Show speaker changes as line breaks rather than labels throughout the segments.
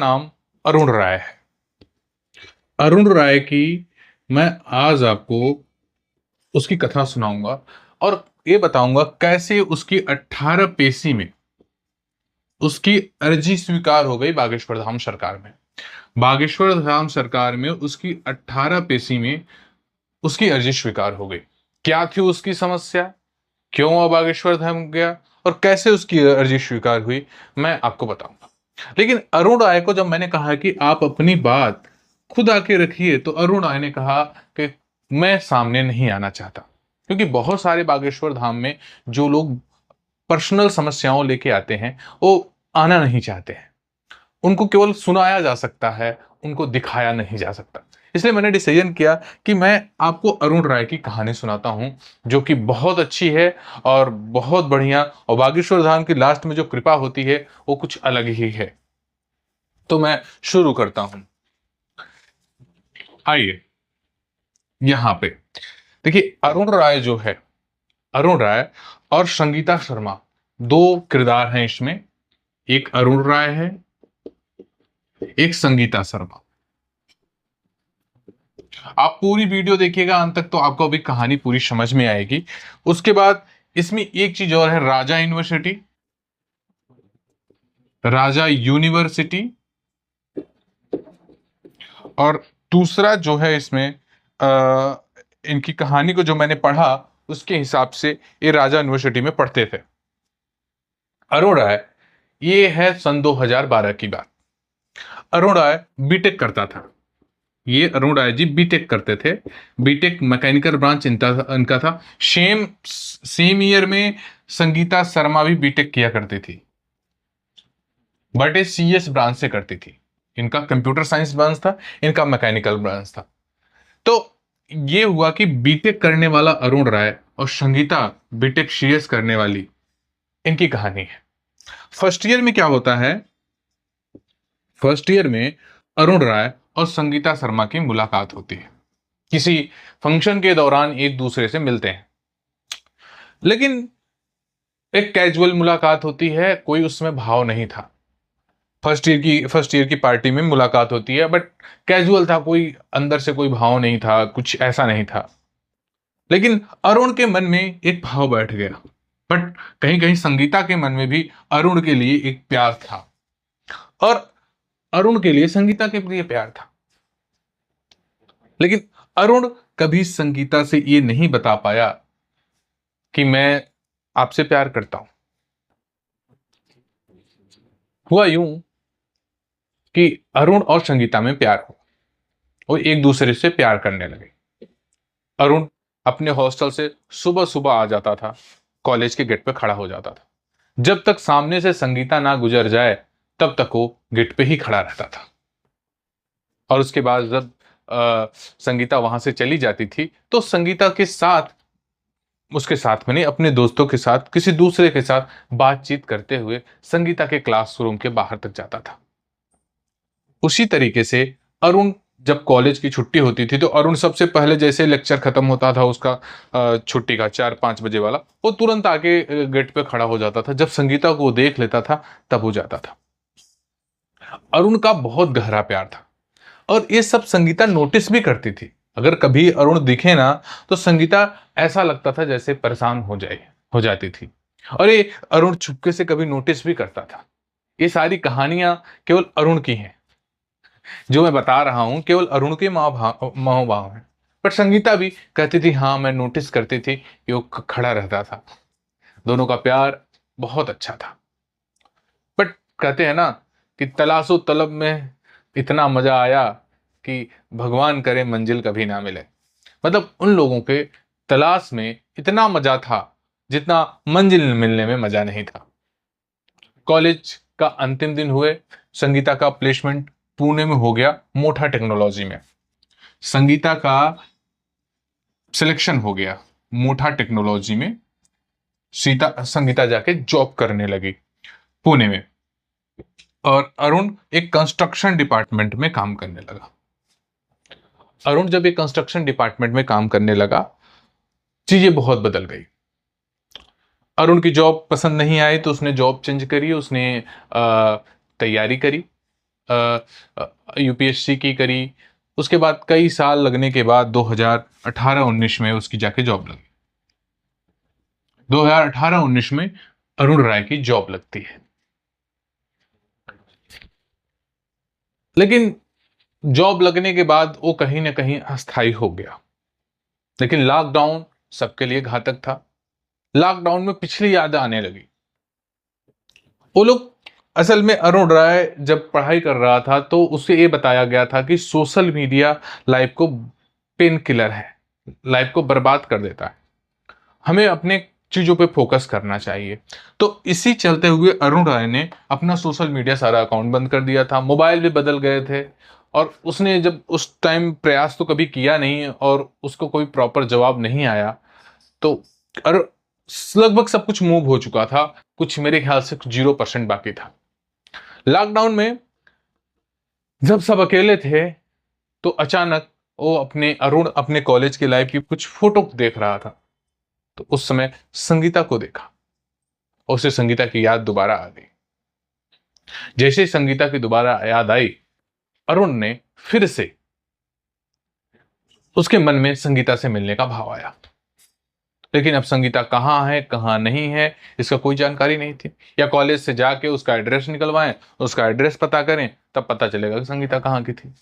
नाम अरुण राय है। अरुण राय की मैं आज आपको उसकी कथा सुनाऊंगा और ये बताऊंगा कैसे उसकी 18 पेशी में उसकी अर्जी स्वीकार हो गई बागेश्वर धाम सरकार में। बागेश्वर धाम सरकार में उसकी 18 पेशी में उसकी अर्जी स्वीकार हो गई। क्या थी उसकी समस्या, क्यों वह बागेश्वर धाम गया और कैसे उसकी अर्जी स्वीकार हुई, मैं आपको बताऊंगा। लेकिन अरुण राय को जब मैंने कहा कि आप अपनी बात खुद आके रखिए, तो अरुण राय ने कहा कि मैं सामने नहीं आना चाहता, क्योंकि बहुत सारे बागेश्वर धाम में जो लोग पर्सनल समस्याओं लेके आते हैं वो आना नहीं चाहते हैं। उनको केवल सुनाया जा सकता है, उनको दिखाया नहीं जा सकता। इसलिए मैंने डिसीजन किया कि मैं आपको अरुण राय की कहानी सुनाता हूं, जो कि बहुत अच्छी है और बहुत बढ़िया, और बागेश्वर धाम की लास्ट में जो कृपा होती है वो कुछ अलग ही है। तो मैं शुरू करता हूं। आइए यहां पे देखिए, अरुण राय जो है, अरुण राय और संगीता शर्मा, दो किरदार हैं इसमें। एक अरुण राय है, एक संगीता शर्मा। आप पूरी वीडियो देखिएगा अंत तक, तो आपको अभी कहानी पूरी समझ में आएगी। उसके बाद इसमें एक चीज और है, राजा यूनिवर्सिटी, राजा यूनिवर्सिटी। और दूसरा जो है इसमें इनकी कहानी को जो मैंने पढ़ा उसके हिसाब से ये राजा यूनिवर्सिटी में पढ़ते थे। अरुण राय, ये है सन 2012 की बात। अरुण राय बीटेक करता था। ये अरुण राय जी बीटेक करते थे। बीटेक मैकेनिकल ब्रांच इनका था। सेम ईयर में संगीता शर्मा भी बीटेक किया करती थी, बट ये सीएस ब्रांच से करती थी। इनका कंप्यूटर साइंस ब्रांच था, इनका मैकेनिकल ब्रांच था। तो ये हुआ कि बीटेक करने वाला अरुण राय और संगीता बीटेक सीएस करने वाली, इनकी कहानी है। फर्स्ट ईयर में क्या होता है, फर्स्ट ईयर में अरुण राय और संगीता शर्मा की मुलाकात होती है। किसी फंक्शन के दौरान एक दूसरे से मिलते हैं, लेकिन एक कैजुअल मुलाकात होती है, कोई उसमें भाव नहीं था। फर्स्ट ईयर की पार्टी में मुलाकात होती है, बट कैजुअल था, कोई अंदर से कोई भाव नहीं था, कुछ ऐसा नहीं था। लेकिन अरुण के मन में एक भाव बैठ गया, बट कहीं कहीं संगीता के मन में भी अरुण के लिए एक प्यार था, और अरुण के लिए संगीता के लिए प्यार था। लेकिन अरुण कभी संगीता से ये नहीं बता पाया कि मैं आपसे प्यार करता हूं। हुआ यूं कि अरुण और संगीता में प्यार हुआ, वो एक दूसरे से प्यार करने लगे। अरुण अपने हॉस्टल से सुबह सुबह आ जाता था, कॉलेज के गेट पे खड़ा हो जाता था। जब तक सामने से संगीता ना गुजर जाए तब तक वो गेट पे ही खड़ा रहता था। और उसके बाद जब संगीता वहां से चली जाती थी, तो संगीता के साथ, उसके साथ में नहीं, अपने दोस्तों के साथ, किसी दूसरे के साथ बातचीत करते हुए संगीता के क्लासरूम के बाहर तक जाता था। उसी तरीके से अरुण, जब कॉलेज की छुट्टी होती थी, तो अरुण सबसे पहले, जैसे लेक्चर खत्म होता था उसका, छुट्टी का 4-5 बजे वाला, वो तुरंत आके गेट पे खड़ा हो जाता था। जब संगीता को वो देख लेता था तब हो जाता था। अरुण का बहुत गहरा प्यार था, और ये सब संगीता नोटिस भी करती थी। अगर कभी अरुण दिखे ना, तो संगीता ऐसा लगता था जैसे परेशान हो जाती थी। और ये अरुण चुपके से कभी नोटिस भी करता था। ये सारी कहानियां केवल अरुण की हैं, जो मैं बता रहा हूं केवल अरुण के मनोभाव है। पर संगीता भी कहती थी, हाँ मैं नोटिस करती थी कि वो खड़ा रहता था। दोनों का प्यार बहुत अच्छा था। बट कहते हैं ना कि तलाशो तलब में इतना मजा आया कि भगवान करे मंजिल कभी ना मिले। मतलब उन लोगों के तलाश में इतना मजा था जितना मंजिल मिलने में मजा नहीं था। कॉलेज का अंतिम दिन हुए, संगीता का प्लेसमेंट पुणे में हो गया, मोठा टेक्नोलॉजी में। संगीता का सिलेक्शन हो गया मोठा टेक्नोलॉजी में। संगीता जाके जॉब करने लगी पुणे में, और अरुण एक कंस्ट्रक्शन डिपार्टमेंट में काम करने लगा। अरुण जब एक कंस्ट्रक्शन डिपार्टमेंट में काम करने लगा, चीजें बहुत बदल गई। अरुण की जॉब पसंद नहीं आई, तो उसने जॉब चेंज करी, उसने तैयारी करी, यूपीएससी की करी। उसके बाद कई साल लगने के बाद 2018-19 में उसकी जाके जॉब लगी। 2018-19 में अरुण राय की जॉब लगती है। लेकिन जॉब लगने के बाद वो कहीं ना कहीं अस्थायी हो गया। लेकिन लॉकडाउन सबके लिए घातक था। लॉकडाउन में पिछली यादें आने लगी। वो लोग, असल में अरुण राय जब पढ़ाई कर रहा था तो उसे ये बताया गया था कि सोशल मीडिया लाइफ को पेन किलर है, लाइफ को बर्बाद कर देता है, हमें अपने चीजों पे फोकस करना चाहिए। तो इसी चलते हुए अरुण राय ने अपना सोशल मीडिया सारा अकाउंट बंद कर दिया था, मोबाइल भी बदल गए थे। और उसने जब उस टाइम प्रयास तो कभी किया नहीं और उसको कोई प्रॉपर जवाब नहीं आया, तो और लगभग सब कुछ मूव हो चुका था, कुछ मेरे ख्याल से 0% बाकी था। लॉकडाउन में जब सब अकेले थे तो अचानक वो अरुण अपने कॉलेज की लाइफ की कुछ फोटो देख रहा था। तो उस समय संगीता को देखा, उसे संगीता की याद दोबारा आ गई। जैसे ही संगीता की दोबारा याद आई, अरुण ने फिर से, उसके मन में संगीता से मिलने का भाव आया। लेकिन अब संगीता कहाँ है कहाँ नहीं है इसका कोई जानकारी नहीं थी। या कॉलेज से जाके उसका एड्रेस निकलवाएं, उसका एड्रेस पता करें, तब पता चलेगा कि संगीता कहाँ की थी।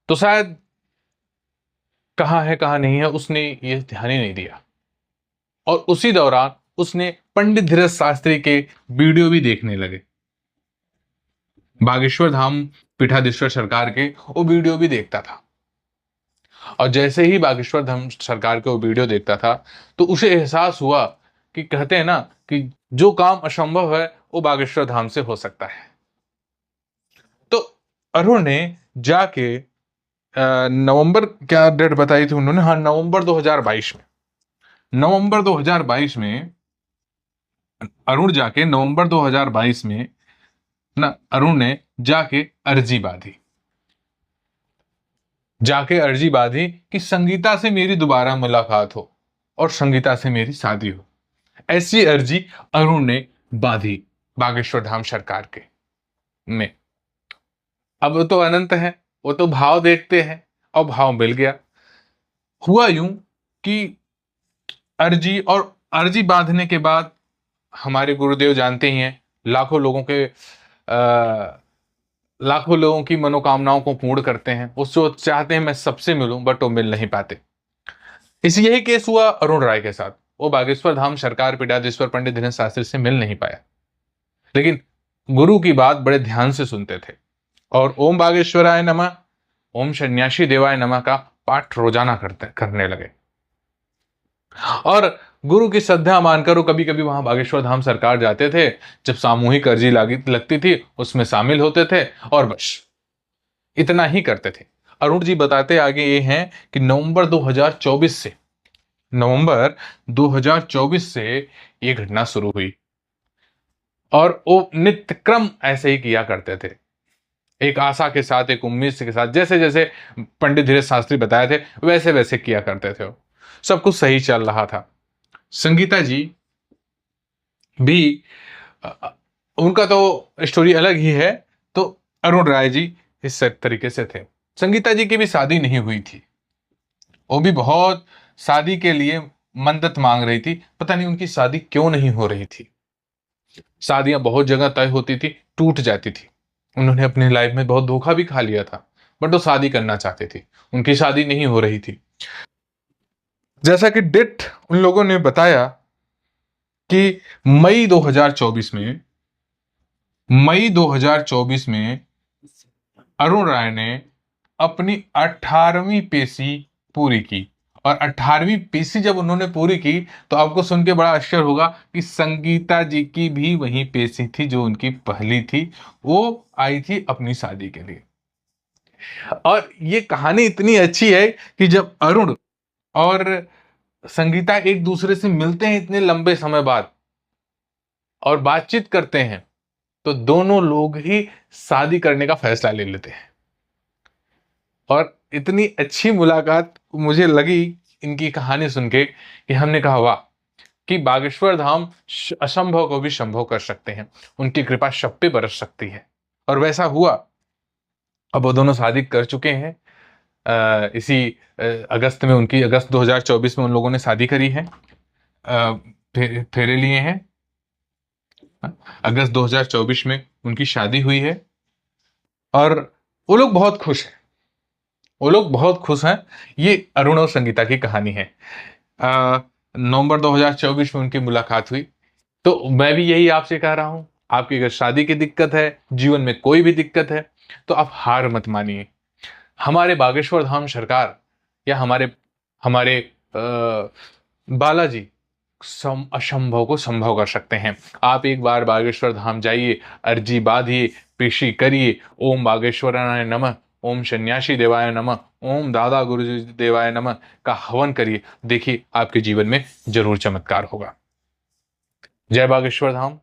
तो शायद कहाँ है कहाँ नहीं है उसने ये ध्यान ही नहीं दिया। और उसी दौरान उसने पंडित धीरज शास्त्री के वीडियो भी देखने लगे। बागेश्वर धाम पीठाधीश्वर सरकार के वो वीडियो भी देखता था। और जैसे ही बागेश्वर धाम सरकार के वो वीडियो देखता था तो उसे एहसास हुआ कि कहते हैं ना कि जो काम असंभव है वो बागेश्वर धाम से हो सकता है। तो अरुण ने जाके नवंबर, क्या डेट बताई थी उन्होंने, हाँ नवंबर 2022 में, नवंबर 2022 में अरुण जाके, नवंबर 2022 में ना अरुण ने जाके अर्जी बांधी, कि संगीता से मेरी दोबारा मुलाकात हो और संगीता से मेरी शादी हो। ऐसी अर्जी अरुण ने बांधी बागेश्वर धाम सरकार के में। अब वो तो अनंत है, वो तो भाव देखते हैं, और भाव मिल गया। हुआ यूं कि अर्जी बांधने के बाद हमारे गुरुदेव जानते ही हैं, लाखों लोगों की मनोकामनाओं को पूर्ण करते हैं। वो जो चाहते हैं मैं सबसे मिलूं, बट वो मिल नहीं पाते। यही केस हुआ अरुण राय के साथ। वो बागेश्वर धाम सरकार पीठाधीश्वर पंडित दीननाथ शास्त्री से मिल नहीं पाया, लेकिन गुरु की बात बड़े ध्यान से सुनते थे और ओम बागेश्वराय नमः, ओम सन्यासी देवाय नमः का पाठ रोजाना करने लगे। और गुरु की श्रद्धा मानकर वो कभी कभी वहां बागेश्वर धाम सरकार जाते थे। जब सामूहिक अर्जी लगती थी उसमें शामिल होते थे और बस इतना ही करते थे। अरुण जी बताते आगे ये हैं कि नवंबर 2024 से ये घटना शुरू हुई और वो नित्य क्रम ऐसे ही किया करते थे, एक आशा के साथ, एक उम्मीद के साथ। जैसे जैसे पंडित धीरज शास्त्री बताए थे वैसे वैसे किया करते थे। सब कुछ सही चल रहा था। संगीता जी भी, उनका तो स्टोरी अलग ही है। तो अरुण राय जी इस तरीके से थे। संगीता जी की भी शादी नहीं हुई थी, वो भी बहुत शादी के लिए मन्नत मांग रही थी। पता नहीं उनकी शादी क्यों नहीं हो रही थी। शादियां बहुत जगह तय होती थी, टूट जाती थी। उन्होंने अपनी लाइफ में बहुत धोखा भी खा लिया था, बट वो शादी करना चाहते थे, उनकी शादी नहीं हो रही थी। जैसा कि डेट उन लोगों ने बताया कि मई 2024 में अरुण राय ने अपनी 18वीं पेशी पूरी की। और 18वीं पेशी जब उन्होंने पूरी की तो आपको सुन के बड़ा आश्चर्य होगा कि संगीता जी की भी वही पेशी थी जो उनकी पहली थी। वो आई थी अपनी शादी के लिए। और ये कहानी इतनी अच्छी है कि जब अरुण और संगीता एक दूसरे से मिलते हैं इतने लंबे समय बाद और बातचीत करते हैं, तो दोनों लोग ही शादी करने का फैसला ले लेते हैं। और इतनी अच्छी मुलाकात मुझे लगी इनकी कहानी सुन के कि हमने कहा वाह, कि बागेश्वर धाम असंभव को भी संभव कर सकते हैं, उनकी कृपा सब पे बरस सकती है। और वैसा हुआ। अब वो दोनों शादी कर चुके हैं। इसी अगस्त में उनकी, अगस्त 2024 में उन लोगों ने शादी करी है, फेरे लिए हैं। अगस्त 2024 में उनकी शादी हुई है और वो लोग बहुत खुश हैं। वो लोग बहुत खुश हैं। ये अरुण और संगीता की कहानी है। नवंबर 2024 में उनकी मुलाकात हुई। तो मैं भी यही आपसे कह रहा हूं, आपकी अगर शादी की दिक्कत है, जीवन में कोई भी दिक्कत है, तो आप हार मत मानिए। हमारे बागेश्वर धाम सरकार या हमारे हमारे बालाजी असंभव को संभव कर सकते हैं। आप एक बार बागेश्वर धाम जाइए, अर्जी बांधिए, पेशी करिए, ओम बागेश्वराय नमः, ओम सन्यासी देवाय नमः, ओम दादा गुरुजी देवाय नमः का हवन करिए। देखिए आपके जीवन में जरूर चमत्कार होगा। जय बागेश्वर धाम।